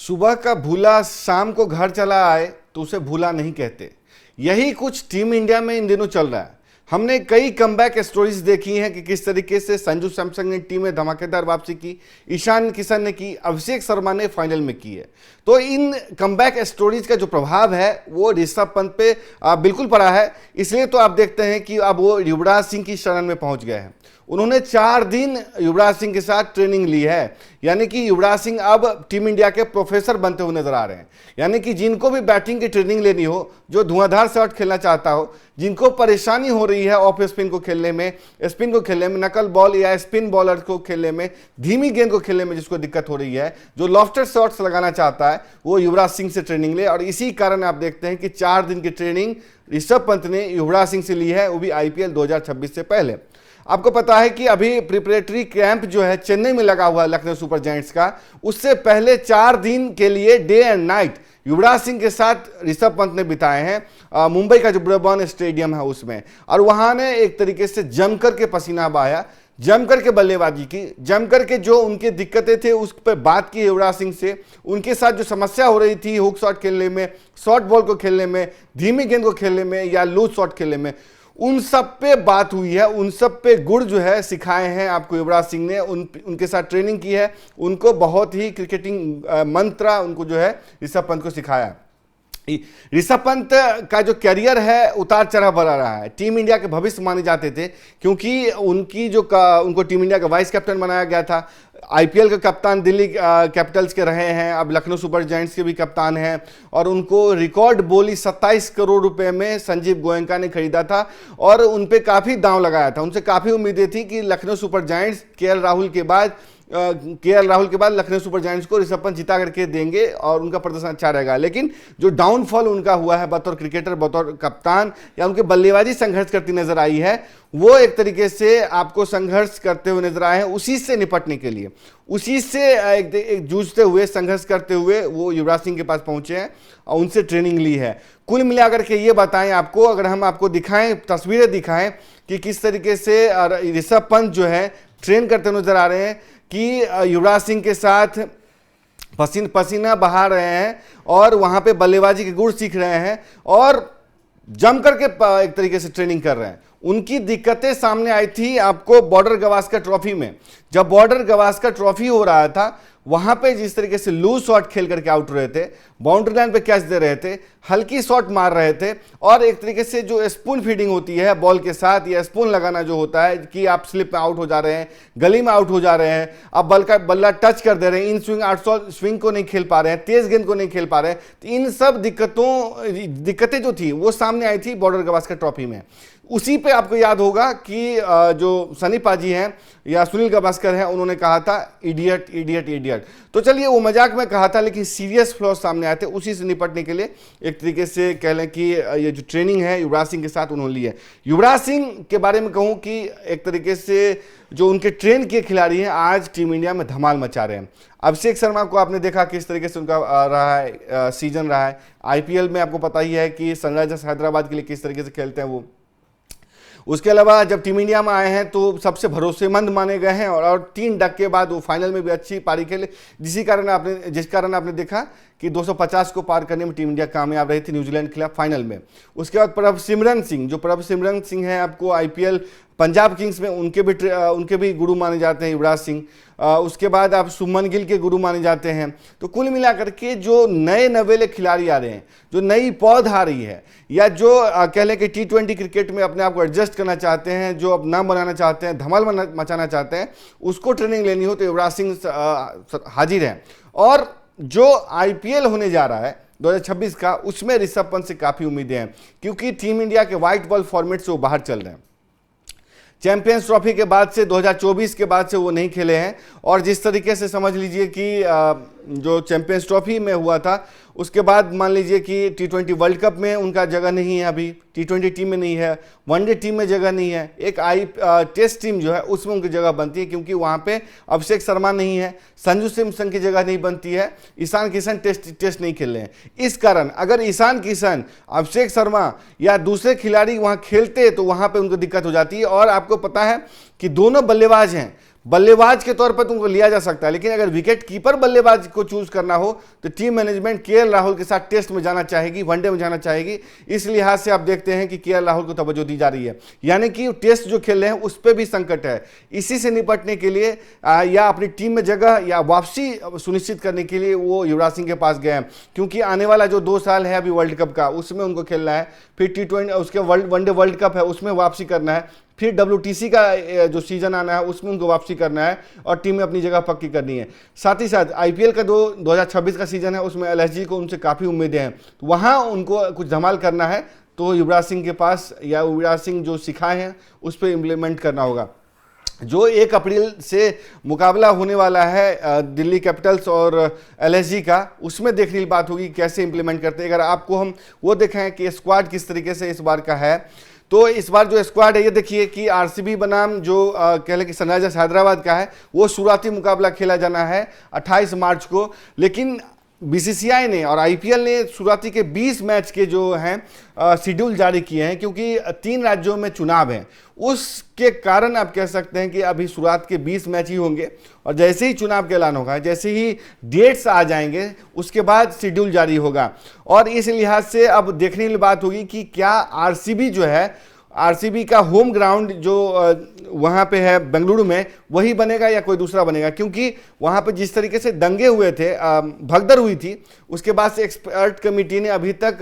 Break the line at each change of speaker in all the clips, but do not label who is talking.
सुबह का भूला शाम को घर चला आए तो उसे भूला नहीं कहते। यही कुछ टीम इंडिया में इन दिनों चल रहा है। हमने कई कमबैक स्टोरीज देखी हैं कि किस तरीके से संजू सैमसन ने टीम में धमाकेदार वापसी की, ईशान किशन ने की, अभिषेक शर्मा ने फाइनल में की है। तो इन कमबैक स्टोरीज का जो प्रभाव है वो ऋषभ पंत पे बिल्कुल पड़ा है। इसलिए तो आप देखते हैं कि अब वो युवराज सिंह की शरण में पहुंच गए हैं। उन्होंने 4 दिन युवराज सिंह के साथ ट्रेनिंग ली है, यानी कि युवराज सिंह अब टीम इंडिया के प्रोफेसर बनते हुए नजर आ रहे हैं। यानी कि जिनको भी बैटिंग की ट्रेनिंग लेनी हो, जो धुआंधार शॉट खेलना चाहता हो, जिनको परेशानी हो रही है ऑफ स्पिन को खेलने में, स्पिन को खेलने में, नकल बॉल या स्पिन बॉलर को खेलने में, धीमी गेंद को खेलने में जिसको दिक्कत हो रही है, जो लॉफ्टेड शॉट्स लगाना चाहता है, वो युवराज सिंह से ट्रेनिंग ले। और इसी कारण आप देखते हैं कि 4 दिन की ट्रेनिंग ऋषभ पंत ने युवराज सिंह से ली है, वो भी IPL 2026 से पहले। आपको पता है कि अभी प्रिपरेटरी कैंप जो है चेन्नई में लगा हुआ है लखनऊ सुपर जायंट्स का, उससे पहले 4 दिन के लिए day and night Yuvraj Singh के साथ ऋषभ पंत ने बिताए हैं मुंबई का जो ब्रबॉर्न स्टेडियम है उसमें। और वहां ने एक तरीके से जमकर के पसीना बहाया, जमकर के बल्लेबाजी की, जमकर के जो उनके दिक्कतें थे उस पर बात की युवराज सिंह से। उनके साथ जो समस्या हो रही थी हुक शॉट खेलने में, शॉर्ट बॉल को खेलने में, धीमी गेंद को खेलने में या लूज शॉट खेलने में, उन सब पे बात हुई है, उन सब पे गुड़ जो है सिखाए हैं आपको युवराज सिंह ने। उनके साथ ट्रेनिंग की है, उनको बहुत ही क्रिकेटिंग मंत्र उनको जो है ऋषभ पंत को सिखाया। ऋषभ पंत का जो कैरियर है उतार चढ़ाव बढ़ा रहा है। टीम इंडिया के भविष्य माने जाते थे क्योंकि उनको टीम इंडिया का वाइस कैप्टन बनाया गया था। IPL के कप्तान दिल्ली कैपिटल्स के रहे हैं, अब लखनऊ सुपर जायंट्स के भी कप्तान हैं। और उनको रिकॉर्ड बोली 27 करोड़ रुपए में संजीव गोयनका ने खरीदा था और उन पे काफ़ी दांव लगाया था। उनसे काफ़ी उम्मीदें थी कि Lucknow super giants KL Rahul के बाद लखनऊ सुपर जायंट्स को ऋषभ पंत जिता करके देंगे और उनका प्रदर्शन अच्छा रहेगा। लेकिन जो डाउनफॉल उनका हुआ है बतौर क्रिकेटर, बतौर कप्तान, या उनके बल्लेबाजी संघर्ष करती नजर आई है, वो एक तरीके से आपको संघर्ष करते हुए नजर आए हैं। उसी से निपटने के लिए, उसी से एक जूझते हुए, संघर्ष करते हुए वो युवराज सिंह के पास पहुंचे हैं और उनसे ट्रेनिंग ली है। कुल मिलाकर के ये बताएं आपको, अगर हम आपको दिखाएं, तस्वीरें दिखाएं कि किस तरीके से ऋषभ पंत जो है ट्रेन करते नजर आ रहे हैं कि युवराज सिंह के साथ पसीना बहा रहे हैं और वहां पे बल्लेबाजी के गुण सीख रहे हैं और जम करके एक तरीके से ट्रेनिंग कर रहे हैं। उनकी दिक्कतें सामने आई थी आपको बॉर्डर गवास्कर ट्रॉफी में। जब बॉर्डर गवास्कर ट्रॉफी हो रहा था वहां पे जिस तरीके से लूज शॉट खेल करके आउट रहे थे, बाउंड्री लाइन पे कैच दे रहे थे, हल्की शॉट मार रहे थे और एक तरीके से जो स्पून फीडिंग होती है बॉल के साथ, या स्पून लगाना जो होता है कि आप स्लिप में आउट हो जा रहे हैं, गली में आउट हो जा रहे हैं, आप बल्ला टच कर दे रहे हैं, इन स्विंग आउट स्विंग को नहीं खेल पा रहे हैं, तेज गेंद को नहीं खेल पा रहे हैं। तो इन सब दिक्कतें जो थी वो सामने आई थी बॉर्डर गवास्कर ट्रॉफी में। उसी पे आपको याद होगा कि जो सनी पाजी हैं या सुनील गावस्कर हैं, उन्होंने कहा था इडियट इडियट इडियट। तो चलिए वो मजाक में कहा था, लेकिन सीरियस फ्लॉज सामने आए थे। उसी से निपटने के लिए एक तरीके से कह लें कि ये जो ट्रेनिंग है युवराज सिंह के साथ उन्होंने ली है। युवराज सिंह के बारे में कहूँ कि एक तरीके से जो उनके ट्रेन किए खिलाड़ी हैं आज टीम इंडिया में धमाल मचा रहे हैं। अभिषेक शर्मा को आपने देखा किस तरीके से उनका रहा है सीजन रहा है। IPL में आपको पता ही है कि सनराइजर्स हैदराबाद के लिए किस तरीके से खेलते हैं वो। उसके अलावा जब टीम इंडिया में आए हैं तो सबसे भरोसेमंद माने गए हैं और 3 डक के बाद वो फाइनल में भी अच्छी पारी खेले, जिस कारण आपने देखा कि 250 को पार करने में टीम इंडिया कामयाब रही थी न्यूजीलैंड के खिलाफ फाइनल में। उसके बाद प्रभ सिमरन सिंह हैं आपको IPL पंजाब किंग्स में उनके भी गुरु माने जाते हैं युवराज सिंह। उसके बाद आप शुभमन गिल के गुरु माने जाते हैं। तो कुल मिलाकर के जो नए नवेले खिलाड़ी आ रहे हैं, जो नई पौध आ रही है, या जो कह लें कि T20 क्रिकेट में अपने आप को एडजस्ट करना चाहते हैं, जो अब नाम बनाना चाहते हैं, धमाल मचाना चाहते हैं, उसको ट्रेनिंग लेनी हो तो युवराज सिंह हाजिर हैं। और जो IPL होने जा रहा है 2026 का, उसमें ऋषभ पंत से काफ़ी उम्मीदें हैं क्योंकि टीम इंडिया के व्हाइट बॉल फॉर्मेट से वो बाहर चल रहे हैं। चैंपियंस ट्रॉफी के बाद से 2024 के बाद से वो नहीं खेले हैं और जिस तरीके से समझ लीजिए कि जो चैंपियंस ट्रॉफी में हुआ था उसके बाद मान लीजिए कि T20 वर्ल्ड कप में उनका जगह नहीं है, अभी T20 टीम में नहीं है, वनडे टीम में जगह नहीं है, एक टेस्ट टीम जो है उसमें उनकी जगह बनती है क्योंकि वहाँ पे अभिषेक शर्मा नहीं है, संजू सैमसन की जगह नहीं बनती है, ईशान किशन टेस्ट नहीं खेल रहे हैं। इस कारण अगर ईशान किशन, अभिषेक शर्मा या दूसरे खिलाड़ी वहाँ खेलते तो वहाँ पर उनको दिक्कत हो जाती है। और आपको पता है कि दोनों बल्लेबाज हैं, बल्लेबाज के तौर पर तुमको लिया जा सकता है, लेकिन अगर विकेट कीपर बल्लेबाज को चूज करना हो तो टीम मैनेजमेंट केएल राहुल के साथ टेस्ट में जाना चाहेगी, वनडे में जाना चाहेगी। इस लिहाज से आप देखते हैं कि केएल राहुल को तवज्जो दी जा रही है, यानी कि टेस्ट जो खेल रहे हैं उस पर भी संकट है। इसी से निपटने के लिए या अपनी टीम में जगह या वापसी सुनिश्चित करने के लिए वो युवराज सिंह के पास गए हैं, क्योंकि आने वाला जो 2 साल है अभी वर्ल्ड कप का, उसमें उनको खेलना है, फिर T20 उसके वनडे वर्ल्ड कप है उसमें वापसी करना है, फिर WTC का जो सीजन आना है उसमें उनको वापसी करना है और टीम में अपनी जगह पक्की करनी है। साथ ही साथ IPL का 2026 का सीजन है, उसमें LSG को उनसे काफ़ी उम्मीदें हैं, तो वहाँ उनको कुछ धमाल करना है, तो युवराज सिंह के पास या युवराज सिंह जो सिखाए हैं उस पर इम्प्लीमेंट करना होगा। जो 1 अप्रैल से मुकाबला होने वाला है दिल्ली कैपिटल्स और LSG का, उसमें देखने की बात होगी कैसे इंप्लीमेंट करते हैं। अगर आपको हम वो देखें कि स्क्वाड किस तरीके से इस बार का है, तो इस बार जो स्क्वाड है ये देखिए कि RCB बनाम जो कह लें कि सनराइजर्स हैदराबाद का है, वो शुरुआती मुकाबला खेला जाना है 28 मार्च को, लेकिन BCCI ने और IPL ने शुरुआती के 20 मैच के जो हैं शेड्यूल जारी किए हैं, क्योंकि 3 राज्यों में चुनाव हैं, उसके कारण आप कह सकते हैं कि अभी शुरुआत के 20 मैच ही होंगे और जैसे ही चुनाव का ऐलान होगा, जैसे ही डेट्स आ जाएंगे, उसके बाद शेड्यूल जारी होगा। और इस लिहाज से अब देखने की बात होगी कि क्या RCB जो है, RCB का होम ग्राउंड जो वहाँ पे है बेंगलुरु में, वही बनेगा या कोई दूसरा बनेगा, क्योंकि वहाँ पे जिस तरीके से दंगे हुए थे, भगदड़ हुई थी, उसके बाद से एक्सपर्ट कमेटी ने अभी तक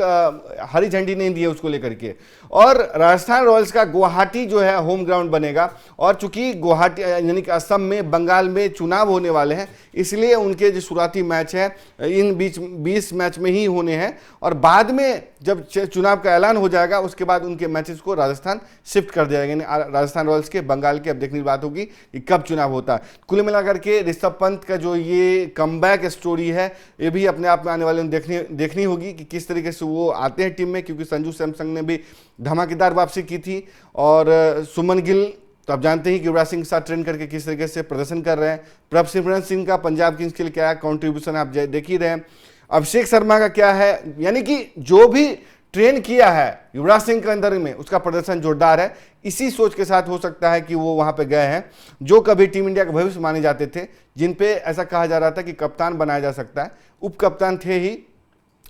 हरी झंडी नहीं दी है उसको लेकर के। और राजस्थान रॉयल्स का गुवाहाटी जो है होम ग्राउंड बनेगा, और चूंकि गुवाहाटी यानी कि असम में, बंगाल में चुनाव होने वाले हैं, इसलिए उनके जो शुरुआती मैच है इन 20 मैच में ही होने हैं, और बाद में जब चुनाव का ऐलान हो जाएगा उसके बाद उनके मैचेस को राजस्थान शिफ्ट कर दिया जाएगा। राजस्थान रॉयल्स के बंगाल के अब देखने की बात होगी कि कब चुनाव होता है। कुल मिलाकर के ऋषभ पंत का जो ये कमबैक स्टोरी है, ये भी अपने आप में आने वाले देखनी होगी कि किस तरीके से वो आते हैं टीम में, क्योंकि संजू सैमसंग ने भी धमाकेदार वापसी की थी, और सुमन गिल तो आप जानते हैं कि युवराज सिंह के साथ ट्रेन करके किस तरीके से प्रदर्शन कर रहे हैं। प्रभसिमरन सिंह का पंजाब किंग्स के लिए क्या कॉन्ट्रीब्यूशन आप देख ही रहे हैं। अभिषेक शर्मा का क्या है, यानी कि जो भी ट्रेन किया है युवराज सिंह के अंदर में, उसका प्रदर्शन जोरदार है। इसी सोच के साथ हो सकता है कि वो वहां पे गए हैं, जो कभी टीम इंडिया के भविष्य माने जाते थे, जिन पे ऐसा कहा जा रहा था कि कप्तान बनाया जा सकता है, उप कप्तान थे ही,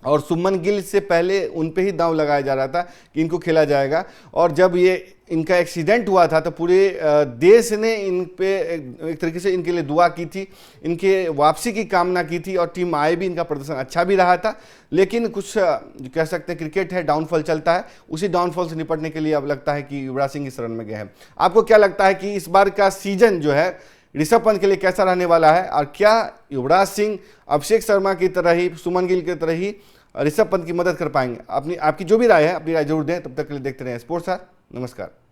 और सुमन गिल से पहले उन पे ही दांव लगाया जा रहा था कि इनको खेला जाएगा। और जब ये इनका एक्सीडेंट हुआ था तो पूरे देश ने इन पे एक तरीके से इनके लिए दुआ की थी, इनके वापसी की कामना की थी, और टीम आए भी, इनका प्रदर्शन अच्छा भी रहा था। लेकिन कुछ कह सकते हैं क्रिकेट है, डाउनफॉल चलता है, उसी डाउनफॉल से निपटने के लिए अब लगता है कि युवराज सिंह इस रन में गए हैं। आपको क्या लगता है कि इस बार का सीजन जो है ऋषभ पंत के लिए कैसा रहने वाला है, और क्या युवराज सिंह अभिषेक शर्मा की तरह ही, सुमन गिल की तरह ही ऋषभ पंत की मदद कर पाएंगे? आपकी जो भी राय है अपनी राय जरूर दें। तब तक के लिए देखते रहें स्पोर्ट्स स्टार। नमस्कार।